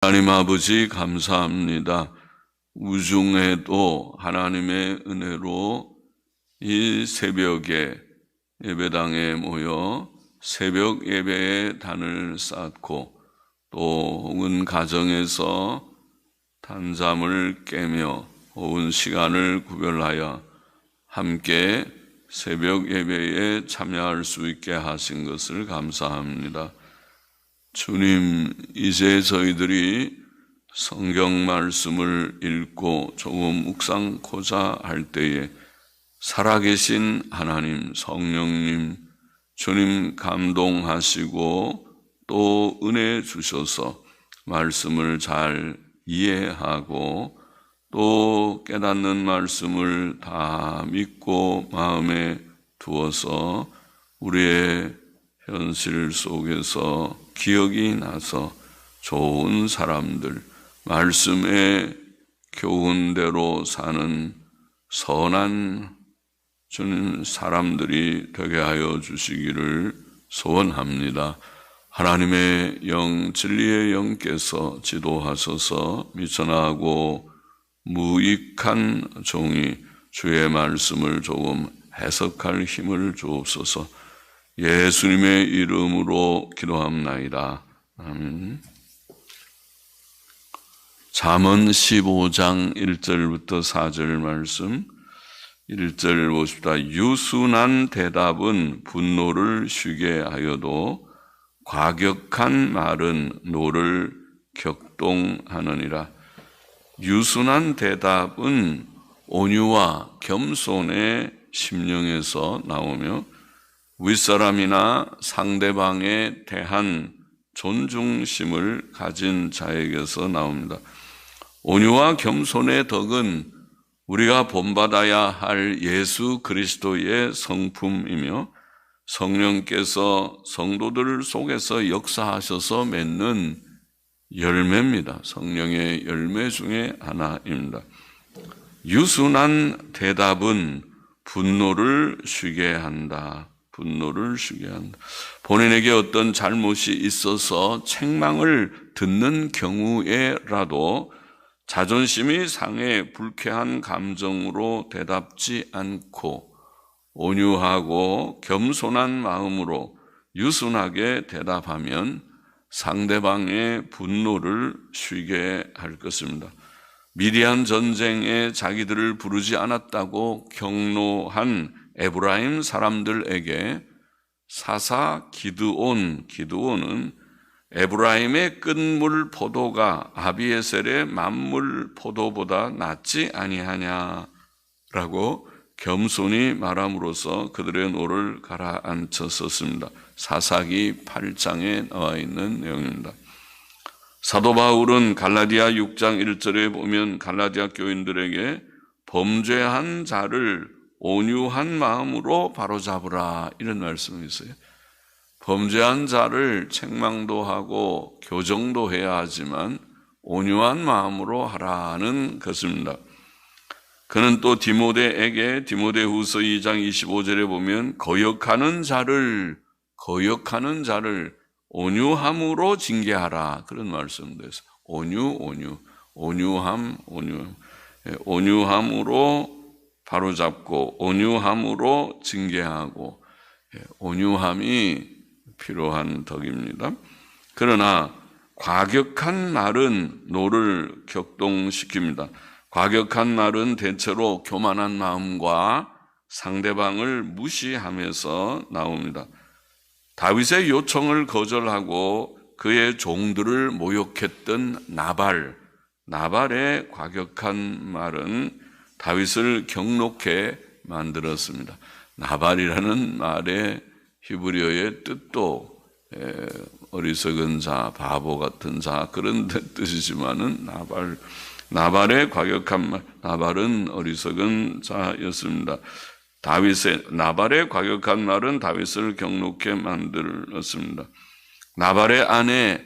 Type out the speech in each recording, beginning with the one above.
하나님 아버지 감사합니다. 우중에도 하나님의 은혜로 이 새벽에 예배당에 모여 새벽 예배에 단을 쌓고 또 혹은 가정에서 단잠을 깨며 오은 시간을 구별하여 함께 새벽 예배에 참여할 수 있게 하신 것을 감사합니다. 주님, 이제 저희들이 성경 말씀을 읽고 조금 묵상코자 할 때에 살아계신 하나님, 성령님, 주님 감동하시고 또 은혜 주셔서 말씀을 잘 이해하고 또 깨닫는 말씀을 다 믿고 마음에 두어서 우리의 현실 속에서 기억이 나서 좋은 사람들, 말씀의 교훈대로 사는 선한 주는 사람들이 되게 하여 주시기를 소원합니다. 하나님의 영, 진리의 영께서 지도하셔서 미천하고 무익한 종이 주의 말씀을 조금 해석할 힘을 주옵소서. 예수님의 이름으로 기도합나이다. 아멘. 잠언 15장 1절부터 4절 말씀. 1절 보십시다. 유순한 대답은 분노를 쉬게 하여도 과격한 말은 노를 격동하느니라. 유순한 대답은 온유와 겸손의 심령에서 나오며 윗사람이나 상대방에 대한 존중심을 가진 자에게서 나옵니다. 온유와 겸손의 덕은 우리가 본받아야 할 예수 그리스도의 성품이며 성령께서 성도들 속에서 역사하셔서 맺는 열매입니다. 성령의 열매 중에 하나입니다. 유순한 대답은 분노를 쉬게 한다. 분노를 쉬게 한다. 본인에게 어떤 잘못이 있어서 책망을 듣는 경우에라도 자존심이 상해 불쾌한 감정으로 대답지 않고 온유하고 겸손한 마음으로 유순하게 대답하면 상대방의 분노를 쉬게 할 것입니다. 미디안 전쟁에 자기들을 부르지 않았다고 경노한 에브라임 사람들에게 사사 기드온은 에브라임의 끝물 포도가 아비에셀의 만물 포도보다 낫지 아니하냐라고 겸손히 말함으로써 그들의 노를 가라앉혔었습니다. 사사기 8장에 나와 있는 내용입니다. 사도 바울은 갈라디아 6장 1절에 보면 갈라디아 교인들에게 범죄한 자를 온유한 마음으로 바로잡으라 이런 말씀이 있어요. 범죄한 자를 책망도 하고 교정도 해야 하지만 온유한 마음으로 하라는 것입니다. 그는 또 디모데에게 디모데후서 2장 25절에 보면 거역하는 자를 온유함으로 징계하라 그런 말씀도 있어요. 온유함으로 바로잡고 온유함으로 징계하고 온유함이 필요한 덕입니다. 그러나 과격한 말은 노를 격동시킵니다. 과격한 말은 대체로 교만한 마음과 상대방을 무시하면서 나옵니다. 다윗의 요청을 거절하고 그의 종들을 모욕했던 나발의 과격한 말은 다윗을 경록해 만들었습니다. 나발이라는 말의 히브리어의 뜻도 어리석은 자, 바보 같은 자 그런 뜻이지만은 나발의 과격한 말, 나발은 어리석은 자였습니다. 나발의 과격한 말은 다윗을 경록해 만들었습니다. 나발의 아내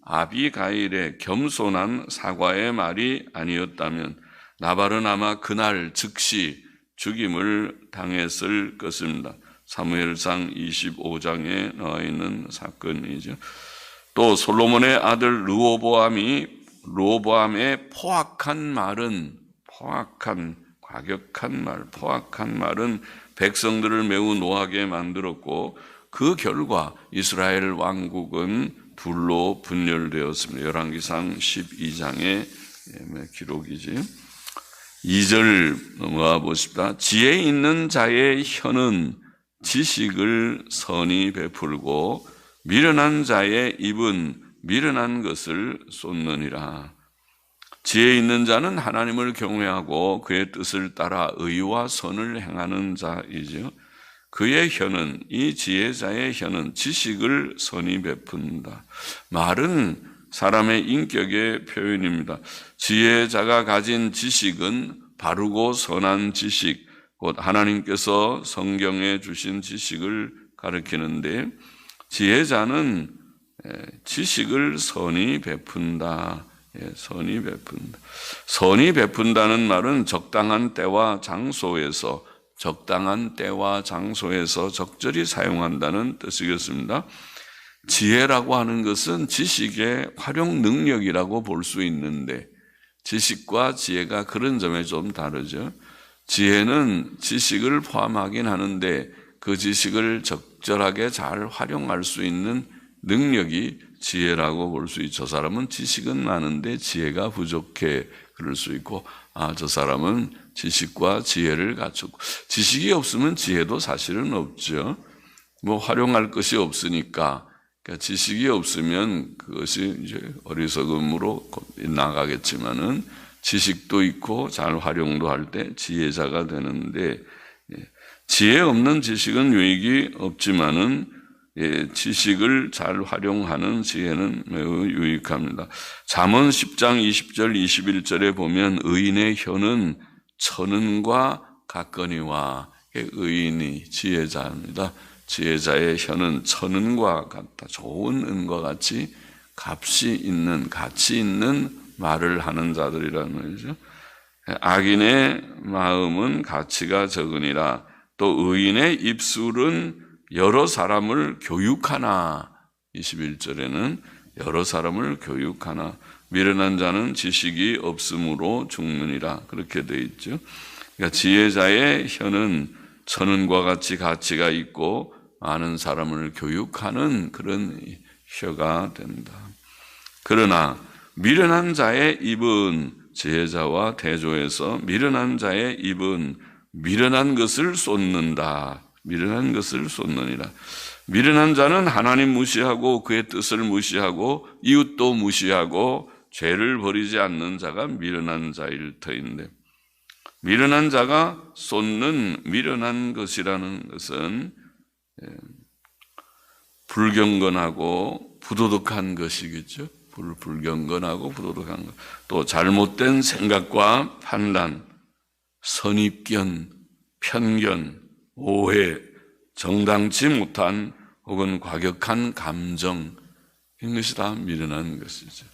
아비가일의 겸손한 사과의 말이 아니었다면 나발은 아마 그날 즉시 죽임을 당했을 것입니다. 사무엘상 25장에 나와 있는 사건이죠. 또 솔로몬의 아들 르호보암의 포악한 말은 백성들을 매우 노하게 만들었고 그 결과 이스라엘 왕국은 둘로 분열되었습니다. 열왕기상 12장의 기록이지. 2절 넘어가 보십시다. 지혜 있는 자의 혀는 지식을 선히 베풀고 미련한 자의 입은 미련한 것을 쏟느니라. 지혜 있는 자는 하나님을 경외하고 그의 뜻을 따라 의와 선을 행하는 자이죠. 그의 혀는, 이 지혜자의 혀는 지식을 선히 베푼다. 말은 사람의 인격의 표현입니다. 지혜자가 가진 지식은 바르고 선한 지식, 곧 하나님께서 성경에 주신 지식을 가리키는데, 지혜자는 지식을 선히 베푼다. 선히 베푼다. 선히 베푼다는 말은 적당한 때와 장소에서 적절히 사용한다는 뜻이겠습니다. 지혜라고 하는 것은 지식의 활용 능력이라고 볼 수 있는데 지식과 지혜가 그런 점에 좀 다르죠. 지혜는 지식을 포함하긴 하는데 그 지식을 적절하게 잘 활용할 수 있는 능력이 지혜라고 볼 수 있죠. 저 사람은 지식은 많은데 지혜가 부족해 그럴 수 있고, 저 사람은 지식과 지혜를 갖추고, 지식이 없으면 지혜도 사실은 없죠. 활용할 것이 없으니까. 그러니까 지식이 없으면 그것이 이제 어리석음으로 나가겠지만은 지식도 있고 잘 활용도 할 때 지혜자가 되는데, 지혜 없는 지식은 유익이 없지만은 지식을 잘 활용하는 지혜는 매우 유익합니다. 잠언 10장 20절 21절에 보면 의인의 혀는 천은과 같거니와, 의인이 지혜자입니다. 지혜자의 혀는 천은과 같다. 좋은 은과 같이 가치 있는 말을 하는 자들이라는 말이죠. 악인의 마음은 가치가 적으니라. 또 의인의 입술은 여러 사람을 교육하나. 21절에는 여러 사람을 교육하나. 미련한 자는 지식이 없으므로 죽느니라. 그렇게 되어 있죠. 그러니까 지혜자의 혀는 천은과 같이 가치가 있고 많은 사람을 교육하는 그런 혀가 된다. 그러나 미련한 자의 입은, 지혜자와 대조해서 미련한 자의 입은 미련한 것을 쏟는다. 미련한 것을 쏟느니라. 미련한 자는 하나님 무시하고 그의 뜻을 무시하고 이웃도 무시하고 죄를 버리지 않는 자가 미련한 자일 터인데, 미련한 자가 쏟는 미련한 것이라는 것은 불경건하고 부도덕한 것이겠죠. 불경건하고 부도덕한 것. 또 잘못된 생각과 판단, 선입견, 편견, 오해, 정당치 못한 혹은 과격한 감정, 이것이 다 미련한 것이죠.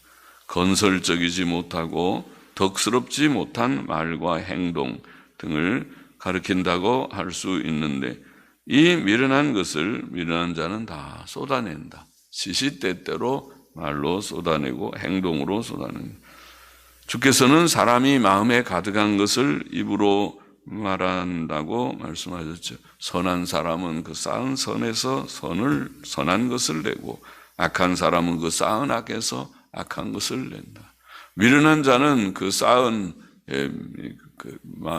건설적이지 못하고 덕스럽지 못한 말과 행동 등을 가리킨다고 할 수 있는데, 이 미련한 것을 미련한 자는 다 쏟아낸다. 시시때때로 말로 쏟아내고 행동으로 쏟아낸다. 주께서는 사람이 마음에 가득한 것을 입으로 말한다고 말씀하셨죠. 선한 사람은 그 쌓은 선에서 선한 것을 내고, 악한 사람은 그 쌓은 악에서 악한 것을 낸다. 미련한 자는 그 쌓은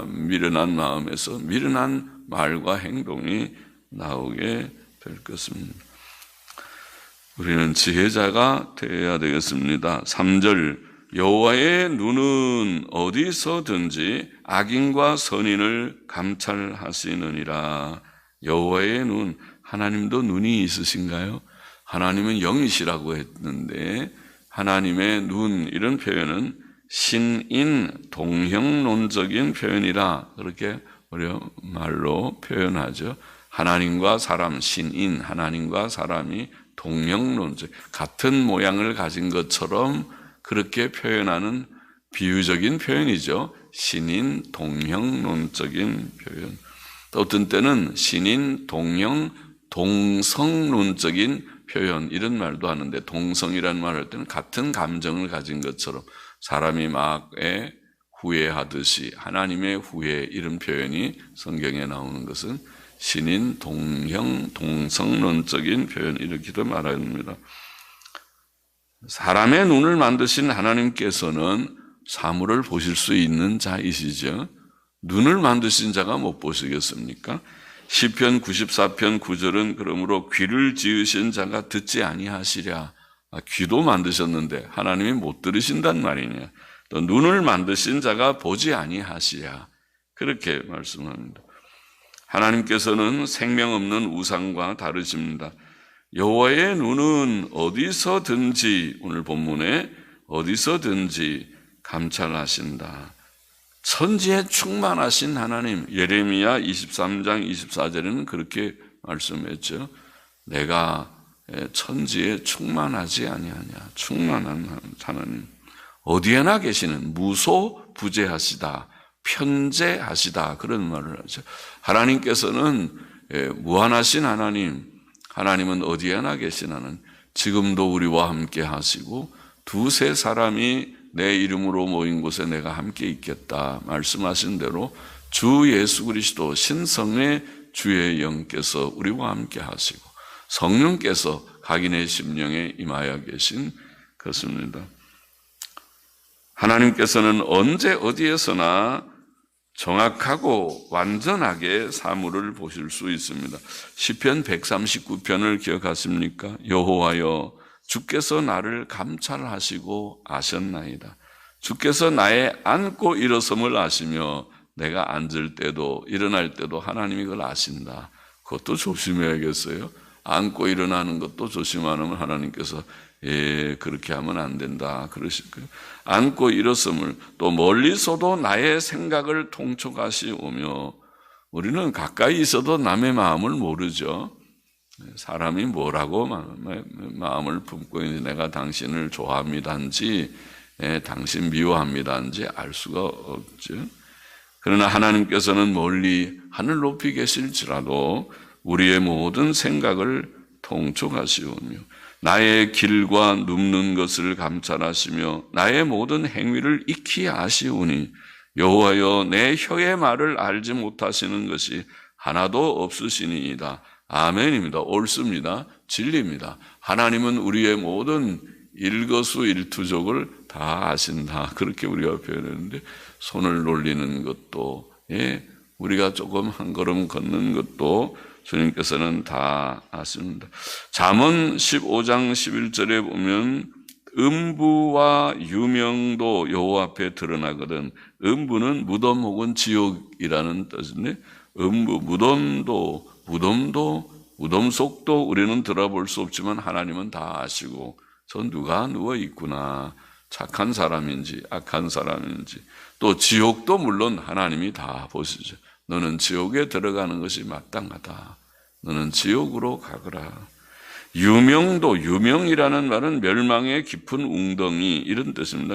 미련한 마음에서 미련한 말과 행동이 나오게 될 것입니다. 우리는 지혜자가 되어야 되겠습니다. 3절, 여호와의 눈은 어디서든지 악인과 선인을 감찰하시느니라. 여호와의 눈, 하나님도 눈이 있으신가요? 하나님은 영이시라고 했는데 하나님의 눈, 이런 표현은 신인 동형론적인 표현이라 그렇게 말로 표현하죠. 하나님과 사람, 신인, 하나님과 사람이 동형론적, 같은 모양을 가진 것처럼 그렇게 표현하는 비유적인 표현이죠. 신인 동형론적인 표현. 또 어떤 때는 신인 동형 동성론적인 표현 이런 말도 하는데 동성이라는 말을 할 때는 같은 감정을 가진 것처럼 사람이 막 후회하듯이 하나님의 후회 이런 표현이 성경에 나오는 것은 신인, 동형, 동성론적인 표현 이렇게도 말합니다. 사람의 눈을 만드신 하나님께서는 사물을 보실 수 있는 자이시죠. 눈을 만드신 자가 못 보시겠습니까? 시편 94편 9절은 그러므로 귀를 지으신 자가 듣지 아니하시랴. 귀도 만드셨는데 하나님이 못 들으신단 말이냐. 또 눈을 만드신 자가 보지 아니하시랴. 그렇게 말씀합니다. 하나님께서는 생명 없는 우상과 다르십니다. 여호와의 눈은 어디서든지 오늘 본문에 어디서든지 감찰하신다. 천지에 충만하신 하나님, 예레미야 23장 24절에는 그렇게 말씀했죠. 내가 천지에 충만하지 아니하냐. 충만한 하나님. 어디에나 계시는 무소부재하시다. 편재하시다. 그런 말을 하죠. 하나님께서는 무한하신 하나님, 하나님은 어디에나 계신 하나님, 지금도 우리와 함께 하시고 두세 사람이 내 이름으로 모인 곳에 내가 함께 있겠다 말씀하신 대로 주 예수 그리스도 신성의 주의 영께서 우리와 함께 하시고 성령께서 각인의 심령에 임하여 계신 것입니다. 하나님께서는 언제 어디에서나 정확하고 완전하게 사물을 보실 수 있습니다. 시편 139편을 기억하십니까? 여호와여 주께서 나를 감찰하시고 아셨나이다. 주께서 나의 앉고 일어섬을 아시며 내가 앉을 때도 일어날 때도 하나님이 그걸 아신다. 그것도 조심해야겠어요. 앉고 일어나는 것도 조심 안 하면 하나님께서 그렇게 하면 안 된다 그러실 거예요. 앉고 일어섬을 또 멀리서도 나의 생각을 통촉하시오며 우리는 가까이 있어도 남의 마음을 모르죠. 사람이 뭐라고 마음을 품고 있는지 내가 당신을 좋아합니다인지 당신 미워합니다인지 알 수가 없죠. 그러나 하나님께서는 멀리 하늘 높이 계실지라도 우리의 모든 생각을 통촉하시오며 나의 길과 눕는 것을 감찰하시며 나의 모든 행위를 익히 아시오니 여호와여 내 혀의 말을 알지 못하시는 것이 하나도 없으시니이다. 아멘입니다. 옳습니다. 진리입니다. 하나님은 우리의 모든 일거수일투족을 다 아신다. 그렇게 우리가 표현했는데 손을 놀리는 것도 우리가 조금 한 걸음 걷는 것도 주님께서는 다 아십니다. 잠언 15장 11절에 보면 음부와 유명도 여호와 앞에 드러나거든. 음부는 무덤 혹은 지옥이라는 뜻인데 음부, 무덤 속도 우리는 들어볼 수 없지만 하나님은 다 아시고 저 누가 누워 있구나. 착한 사람인지 악한 사람인지 또 지옥도 물론 하나님이 다 보시죠. 너는 지옥에 들어가는 것이 마땅하다. 너는 지옥으로 가거라. 유명이라는 말은 멸망의 깊은 웅덩이 이런 뜻입니다.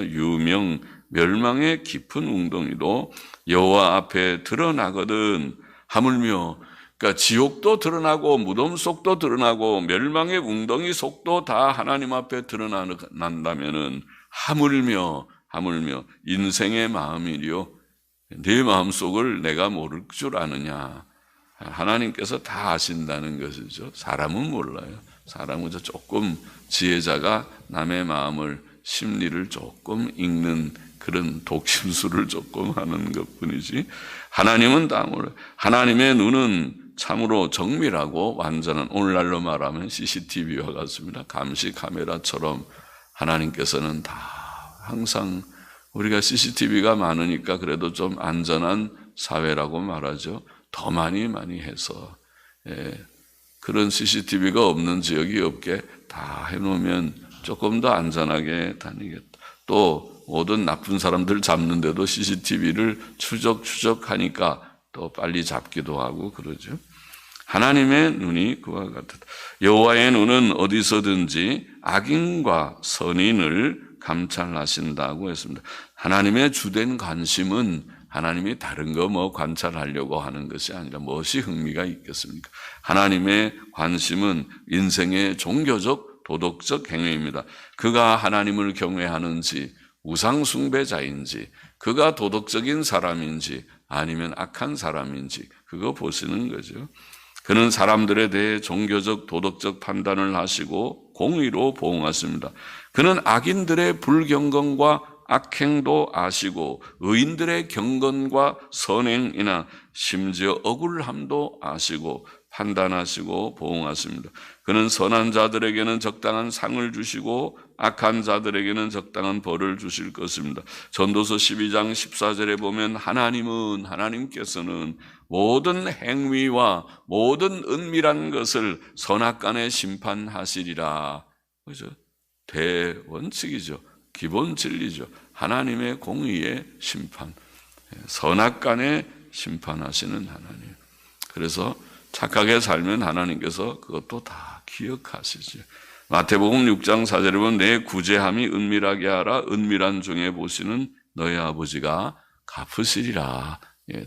멸망의 깊은 웅덩이도 여호와 앞에 드러나거든. 하물며 그러니까 지옥도 드러나고 무덤 속도 드러나고 멸망의 웅덩이 속도 다 하나님 앞에 드러난다면은 하물며 인생의 마음이요 네 마음속을 내가 모를 줄 아느냐. 하나님께서 다 아신다는 것이죠. 사람은 몰라요. 사람은 조금 지혜자가 남의 마음을 심리를 조금 읽는 그런 독심술을 조금 하는 것뿐이지 하나님은 다 몰라요. 하나님의 눈은 참으로 정밀하고 완전한 오늘날로 말하면 CCTV와 같습니다. 감시 카메라처럼 하나님께서는 다 항상 우리가 CCTV가 많으니까 그래도 좀 안전한 사회라고 말하죠. 더 많이 해서 그런 CCTV가 없는 지역이 없게 다 해놓으면 조금 더 안전하게 다니겠다. 또 모든 나쁜 사람들 잡는데도 CCTV를 추적하니까 또 빨리 잡기도 하고 그러죠. 하나님의 눈이 그와 같다. 여호와의 눈은 어디서든지 악인과 선인을 감찰하신다고 했습니다. 하나님의 주된 관심은 하나님이 다른 거 뭐 관찰하려고 하는 것이 아니라 무엇이 흥미가 있겠습니까? 하나님의 관심은 인생의 종교적 도덕적 행위입니다. 그가 하나님을 경외하는지 우상 숭배자인지 그가 도덕적인 사람인지 아니면 악한 사람인지 그거 보시는 거죠. 그는 사람들에 대해 종교적 도덕적 판단을 하시고 공의로 보응하십니다. 그는 악인들의 불경건과 악행도 아시고 의인들의 경건과 선행이나 심지어 억울함도 아시고 판단하시고 보응하십니다. 그는 선한 자들에게는 적당한 상을 주시고 악한 자들에게는 적당한 벌을 주실 것입니다. 전도서 12장 14절에 보면 하나님께서는 모든 행위와 모든 은밀한 것을 선악간에 심판하시리라. 그죠? 대원칙이죠. 기본 진리죠. 하나님의 공의의 심판, 선악간에 심판하시는 하나님. 그래서 착하게 살면 하나님께서 그것도 다 기억하시죠. 마태복음 6장 4절에 보면 내 구제함이 은밀하게 하라. 은밀한 중에 보시는 너희 아버지가 갚으시리라.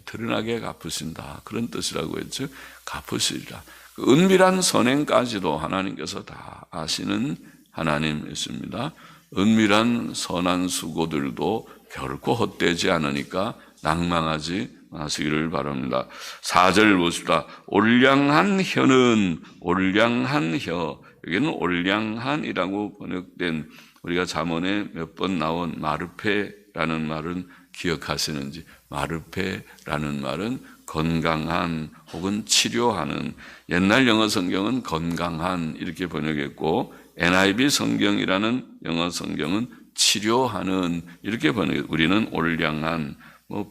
드러나게 갚으신다. 그런 뜻이라고 했죠. 갚으시리라. 그 은밀한 선행까지도 하나님께서 다 아시는 하나님이십니다. 은밀한 선한 수고들도 결코 헛되지 않으니까 낭망하지 마시기를 바랍니다. 4절 보십시다. 올량한 혀는 올량한 혀. 여기는 올량한이라고 번역된 우리가 잠언에 몇 번 나온 마르페라는 말은 기억하시는지. 마르페라는 말은 건강한 혹은 치료하는, 옛날 영어 성경은 건강한 이렇게 번역했고 NIV 성경이라는 영어 성경은 치료하는 이렇게 번역해요. 우리는 올량한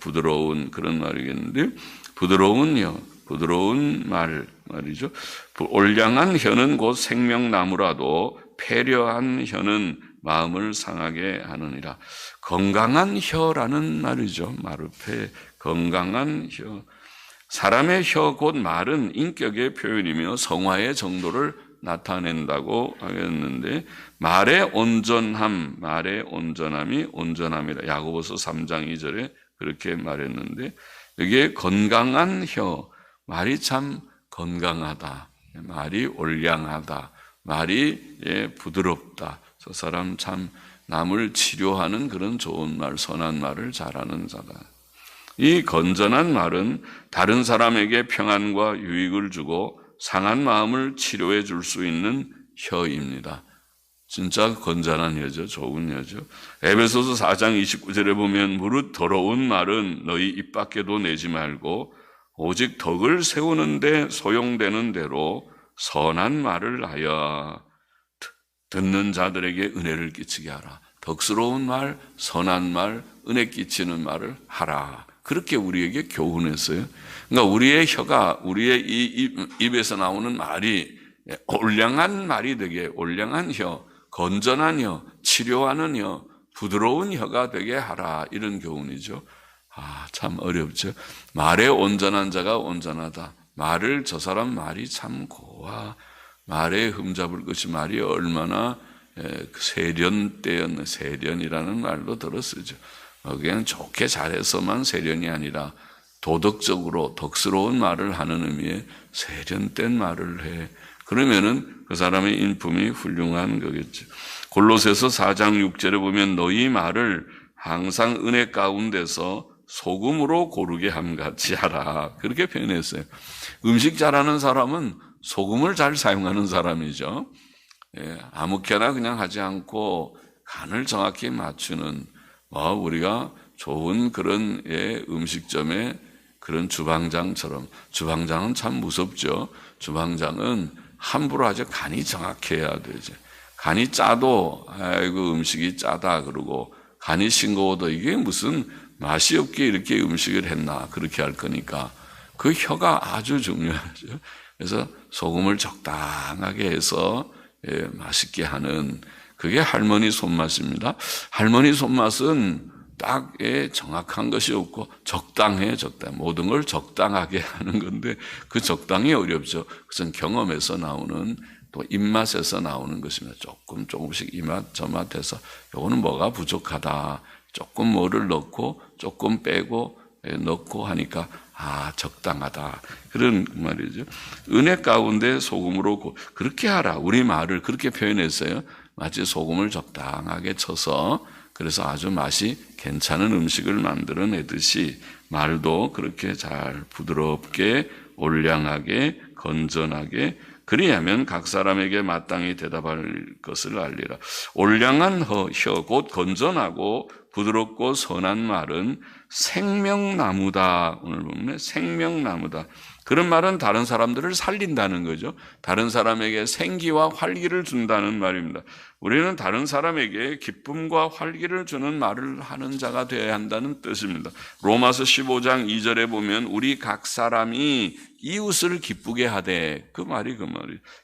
부드러운 그런 말이겠는데 부드러운 말이죠. 올량한 혀는 곧 생명나무라도 패려한 혀는 마음을 상하게 하느니라. 건강한 혀라는 말이죠. 마르페, 건강한 혀. 사람의 혀 곧 말은 인격의 표현이며 성화의 정도를 나타낸다고 하겠는데 말의 온전함이 온전함이라. 야고보서 3장 2절에 그렇게 말했는데 여기에 건강한 혀, 말이 참 건강하다, 말이 올량하다, 말이 부드럽다. 저 사람 참 남을 치료하는 그런 좋은 말, 선한 말을 잘하는 자다. 이 건전한 말은 다른 사람에게 평안과 유익을 주고 상한 마음을 치료해 줄 수 있는 혀입니다. 진짜 건전한 혀죠. 좋은 혀죠. 에베소서 4장 29절에 보면 무릇 더러운 말은 너희 입 밖에도 내지 말고 오직 덕을 세우는데 소용되는 대로 선한 말을 하여 듣는 자들에게 은혜를 끼치게 하라. 덕스러운 말, 선한 말, 은혜 끼치는 말을 하라. 그렇게 우리에게 교훈했어요. 그러니까 우리의 혀가, 우리의 이 입에서 나오는 말이 올량한 말이 되게, 올량한 혀, 건전한 혀, 치료하는 혀, 부드러운 혀가 되게 하라. 이런 교훈이죠. 참 어렵죠. 말에 온전한 자가 온전하다. 말을, 저 사람 말이 참 고와. 말에 흠잡을 것이 말이 얼마나 세련되었네. 세련이라는 말도 들었으죠. 그냥 좋게 잘해서만 세련이 아니라 도덕적으로 덕스러운 말을 하는 의미의 세련된 말을 해. 그러면은 그 사람의 인품이 훌륭한 거겠죠. 골로새서 4장 6절에 보면 너희 말을 항상 은혜 가운데서 소금으로 고르게 함같이 하라. 그렇게 표현했어요. 음식 잘하는 사람은 소금을 잘 사용하는 사람이죠. 아무렇게나 그냥 하지 않고 간을 정확히 맞추는, 우리가 좋은 그런 음식점의 그런 주방장처럼. 주방장은 참 무섭죠. 주방장은 함부로 하죠. 간이 정확해야 되죠. 간이 짜도 아이고 음식이 짜다 그러고, 간이 싱거워도 이게 무슨 맛이 없게 이렇게 음식을 했나 그렇게 할 거니까 그 혀가 아주 중요하죠. 그래서 소금을 적당하게 해서 맛있게 하는, 그게 할머니 손맛입니다. 할머니 손맛은 딱 정확한 것이 없고 적당해. 모든 걸 적당하게 하는 건데 그 적당히 어렵죠. 그것은 경험에서 나오는, 또 입맛에서 나오는 것입니다. 조금씩 이 맛 저 맛 해서 요거는 뭐가 부족하다, 조금 뭐를 넣고 조금 빼고 넣고 하니까 적당하다. 그런 말이죠. 은혜 가운데 소금으로 그렇게 하라. 우리 말을 그렇게 표현했어요. 마치 소금을 적당하게 쳐서 그래서 아주 맛이 괜찮은 음식을 만들어내듯이 말도 그렇게 잘 부드럽게 올량하게 건전하게 그리하면 각 사람에게 마땅히 대답할 것을 알리라. 올량한 혀, 곧 건전하고 부드럽고 선한 말은 생명나무다. 오늘 보면 생명나무다. 그런 말은 다른 사람들을 살린다는 거죠. 다른 사람에게 생기와 활기를 준다는 말입니다. 우리는 다른 사람에게 기쁨과 활기를 주는 말을 하는 자가 되어야 한다는 뜻입니다. 로마서 15장 2절에 보면 우리 각 사람이 이웃을 기쁘게 하되 그 말이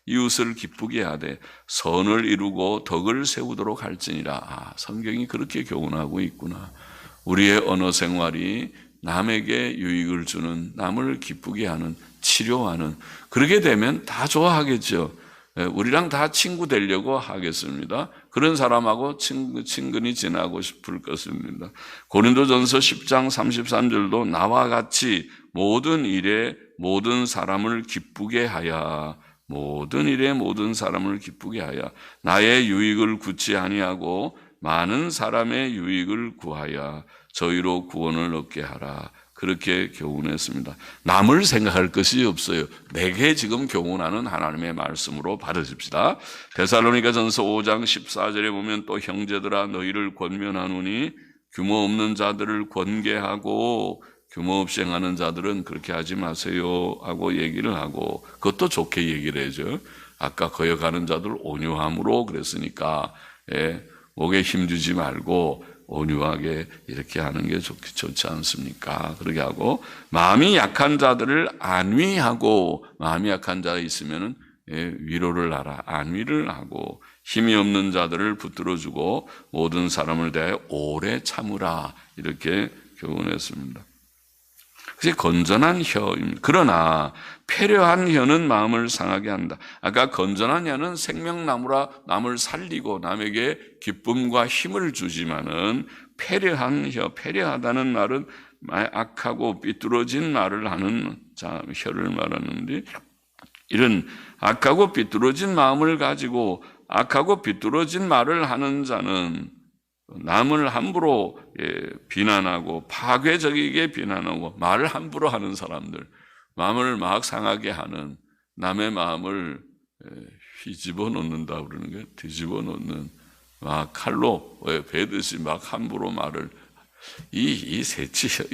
이웃을 기쁘게 하되 선을 이루고 덕을 세우도록 할지니라. 성경이 그렇게 교훈하고 있구나. 우리의 언어 생활이 남에게 유익을 주는, 남을 기쁘게 하는, 치료하는, 그렇게 되면 다 좋아하겠죠. 우리랑 다 친구 되려고 하겠습니다. 그런 사람하고 친근히 지나고 싶을 것입니다. 고린도전서 10장 33절도 나와 같이 모든 일에 모든 사람을 기쁘게 하여 모든 일에 모든 사람을 기쁘게 하여 나의 유익을 구치 아니하고 많은 사람의 유익을 구하여 저희로 구원을 얻게 하라. 그렇게 교훈했습니다. 남을 생각할 것이 없어요. 내게 지금 교훈하는 하나님의 말씀으로 받으십시다. 데살로니가전서 5장 14절에 보면 또 형제들아 너희를 권면하노니 규모 없는 자들을 권계하고 규모 없이 행하는 자들은 그렇게 하지 마세요 하고 얘기를 하고 그것도 좋게 얘기를 해줘. 아까 거역하는 자들 온유함으로 그랬으니까 목에 힘주지 말고 온유하게 이렇게 하는 게 좋지 않습니까? 그렇게 하고 마음이 약한 자들을 안위하고 마음이 약한 자가 있으면 위로를 하라. 안위를 하고 힘이 없는 자들을 붙들어주고 모든 사람을 대하여 오래 참으라. 이렇게 교훈했습니다. 그게 건전한 혀입니다. 그러나 패려한 혀는 마음을 상하게 한다. 아까 건전한 혀는 생명나무라 남을 살리고 남에게 기쁨과 힘을 주지만은 패려한 혀, 패려하다는 말은 악하고 삐뚤어진 말을 하는 혀를 말하는데 이런 악하고 삐뚤어진 마음을 가지고 악하고 삐뚤어진 말을 하는 자는 남을 함부로 비난하고 파괴적이게 비난하고 말을 함부로 하는 사람들, 마음을 막 상하게 하는 남의 마음을 휘집어 놓는다 그러는 거예요. 뒤집어 놓는 막 칼로 베듯이 막 함부로 말을 세치라고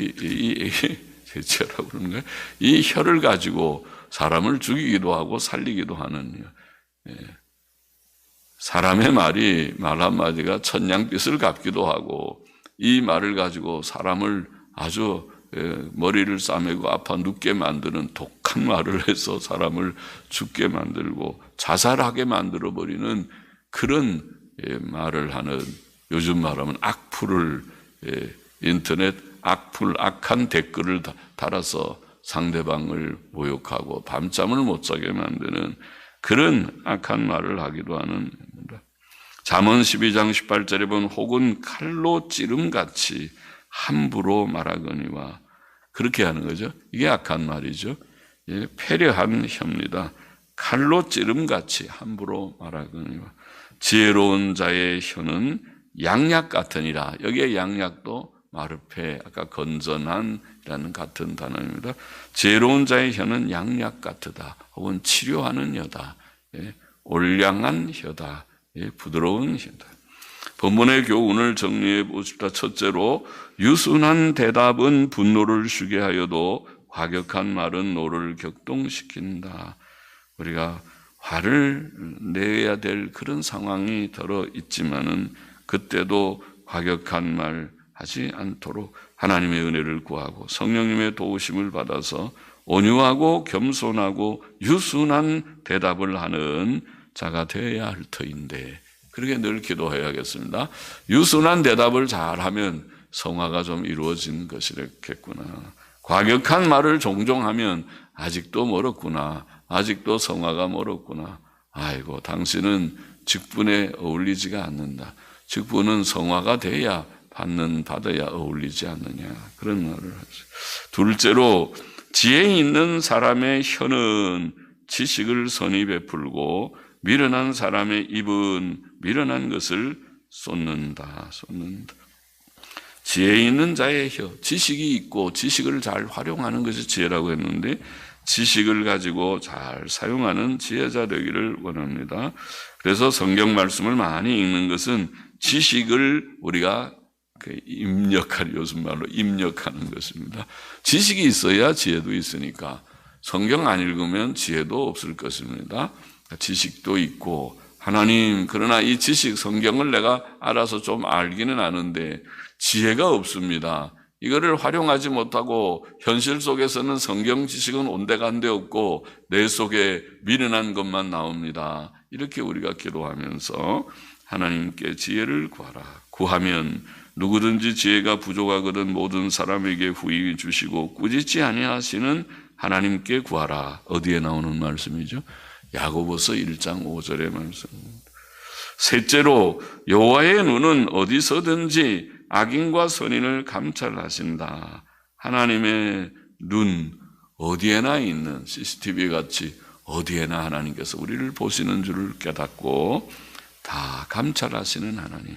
그러는 거예요. 이 혀를 가지고 사람을 죽이기도 하고 살리기도 하는 사람의 말 한마디가 천냥빚을 갚기도 하고 이 말을 가지고 사람을 아주 머리를 싸매고 아파 눕게 만드는 독한 말을 해서 사람을 죽게 만들고 자살하게 만들어버리는 그런 말을 하는 요즘 말하면 악플을 인터넷 악한 댓글을 달아서 상대방을 모욕하고 밤잠을 못 자게 만드는 그런 악한 말을 하기도 하는 겁니다. 잠언 12장 18절에 보면 혹은 칼로 찌름같이 함부로 말하거니와 그렇게 하는 거죠. 이게 악한 말이죠. 패려한 혀입니다. 칼로 찌름같이 함부로 말하거니와 지혜로운 자의 혀는 양약 같으니라. 여기에 양약도 마르페 아까 건전한이라는 같은 단어입니다. 지혜로운 자의 혀는 양약 같으다. 혹은 치료하는 혀다. 올량한 혀다. 부드러운 혀다. 본문의 교훈을 정리해 보십시다. 첫째로 유순한 대답은 분노를 쉬게 하여도 과격한 말은 노를 격동시킨다. 우리가 화를 내야 될 그런 상황이 들어 있지만은 그때도 과격한 말 하지 않도록 하나님의 은혜를 구하고 성령님의 도우심을 받아서 온유하고 겸손하고 유순한 대답을 하는 자가 되어야 할 터인데 그렇게 늘 기도해야겠습니다. 유순한 대답을 잘하면 성화가 좀 이루어진 것이겠구나. 과격한 말을 종종 하면 아직도 멀었구나. 아직도 성화가 멀었구나. 아이고 당신은 직분에 어울리지가 않는다. 직분은 성화가 돼야 받아야 어울리지 않느냐, 그런 말을 하죠. 둘째로 지혜 있는 사람의 혀는 지식을 선히 베풀고 미련한 사람의 입은 미련한 것을 쏟는다. 지혜 있는 자의 혀, 지식이 있고 지식을 잘 활용하는 것이 지혜라고 했는데 지식을 가지고 잘 사용하는 지혜자 되기를 원합니다. 그래서 성경 말씀을 많이 읽는 것은 지식을 우리가 입력할, 요즘 말로 입력하는 것입니다. 지식이 있어야 지혜도 있으니까 성경 안 읽으면 지혜도 없을 것입니다. 지식도 있고 하나님, 그러나 이 지식, 성경을 내가 알아서 좀 알기는 아는데 지혜가 없습니다. 이거를 활용하지 못하고 현실 속에서는 성경 지식은 온데간데 없고 내 속에 미련한 것만 나옵니다. 이렇게 우리가 기도하면서 하나님께 지혜를 구하라. 구하면 누구든지 지혜가 부족하거든 모든 사람에게 후히 주시고 꾸짖지 아니하시는 하나님께 구하라. 어디에 나오는 말씀이죠? 야고보서 1장 5절의 말씀입니다. 셋째로 여호와의 눈은 어디서든지 악인과 선인을 감찰하신다. 하나님의 눈 어디에나 있는 CCTV 같이 어디에나 하나님께서 우리를 보시는 줄을 깨닫고 다 감찰하시는 하나님.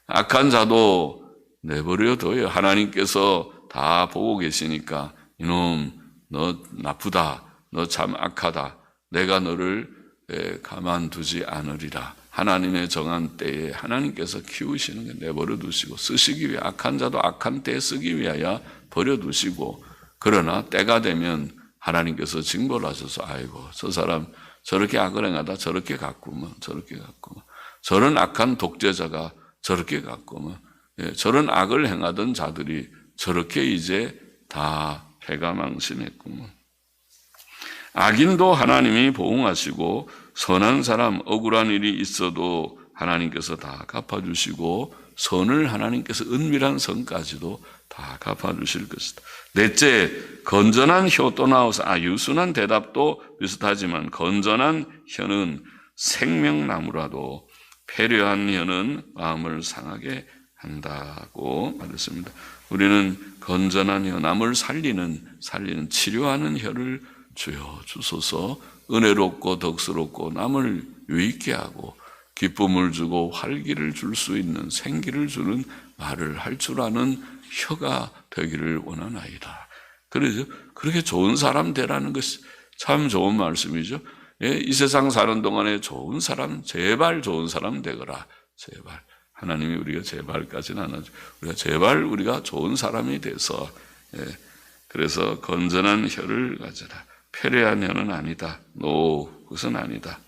악한 자도 내버려둬요. 하나님께서 다 보고 계시니까 이놈 너 나쁘다, 너 참 악하다, 내가 너를 가만두지 않으리라. 하나님의 정한 때에 하나님께서 키우시는 게 내버려 두시고 쓰시기 위해, 악한 자도 악한 때에 쓰기 위하여 버려두시고, 그러나 때가 되면 하나님께서 징벌 하셔서 아이고 저 사람 저렇게 악을 행하다 저렇게 갔구만, 저렇게 갔구만, 저런 악한 독재자가 저렇게 갔구만, 저런 악을 행하던 자들이 저렇게 이제 다 패가망신했구만. 악인도 하나님이 보응하시고 선한 사람, 억울한 일이 있어도 하나님께서 다 갚아주시고 선을 하나님께서 은밀한 선까지도 다 갚아주실 것이다. 넷째, 건전한 혀 또 나와서 유순한 대답도 비슷하지만 건전한 혀는 생명나무라도 패려한 혀는 마음을 상하게 한다고 말했습니다. 우리는 건전한 혀, 남을 살리는 치료하는 혀를 주여 주소서. 은혜롭고 덕스럽고 남을 유익게 하고 기쁨을 주고 활기를 줄 수 있는, 생기를 주는 말을 할 줄 아는 혀가 되기를 원하나이다. 그래서 그렇게 좋은 사람 되라는 것이 참 좋은 말씀이죠. 이 세상 사는 동안에 좋은 사람, 제발 좋은 사람 되거라. 제발. 하나님이 우리가 제발까지는 안 하죠. 우리가 제발 우리가 좋은 사람이 돼서, 그래서 건전한 혀를 가져라. 패례한 혀는 아니다. 그것은 아니다.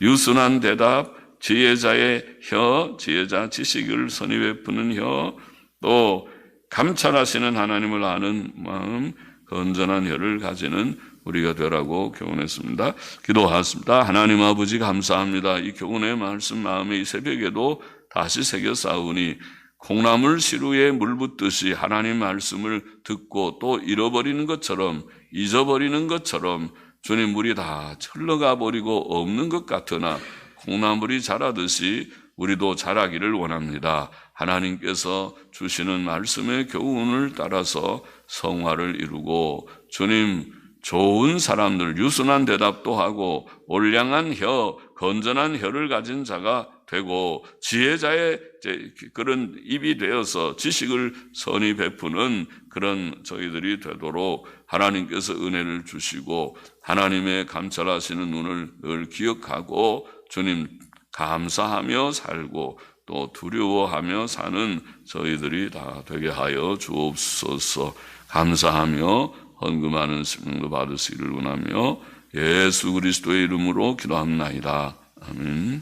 유순한 대답, 지혜자의 혀, 지혜자 지식을 선히 베푸는 혀, 또 감찰하시는 하나님을 아는 마음, 건전한 혀를 가지는 우리가 되라고 교훈했습니다. 기도하겠습니다. 하나님 아버지 감사합니다. 이 교훈의 말씀 마음에 이 새벽에도 다시 새겨 쌓으니 콩나물 시루에 물 붓듯이 하나님 말씀을 듣고 또 잃어버리는 것처럼, 잊어버리는 것처럼 주님 물이 다 흘러가 버리고 없는 것 같으나 콩나물이 자라듯이 우리도 자라기를 원합니다. 하나님께서 주시는 말씀의 교훈을 따라서 성화를 이루고 주님 좋은 사람들, 유순한 대답도 하고 올량한 혀, 건전한 혀를 가진 자가 되고 지혜자의 그런 입이 되어서 지식을 선히 베푸는 그런 저희들이 되도록 하나님께서 은혜를 주시고 하나님의 감찰하시는 눈을 늘 기억하고 주님 감사하며 살고 또 두려워하며 사는 저희들이 다 되게 하여 주옵소서. 감사하며 헌금하는 심령도 받으시기를 원하며 예수 그리스도의 이름으로 기도합나이다. 아멘.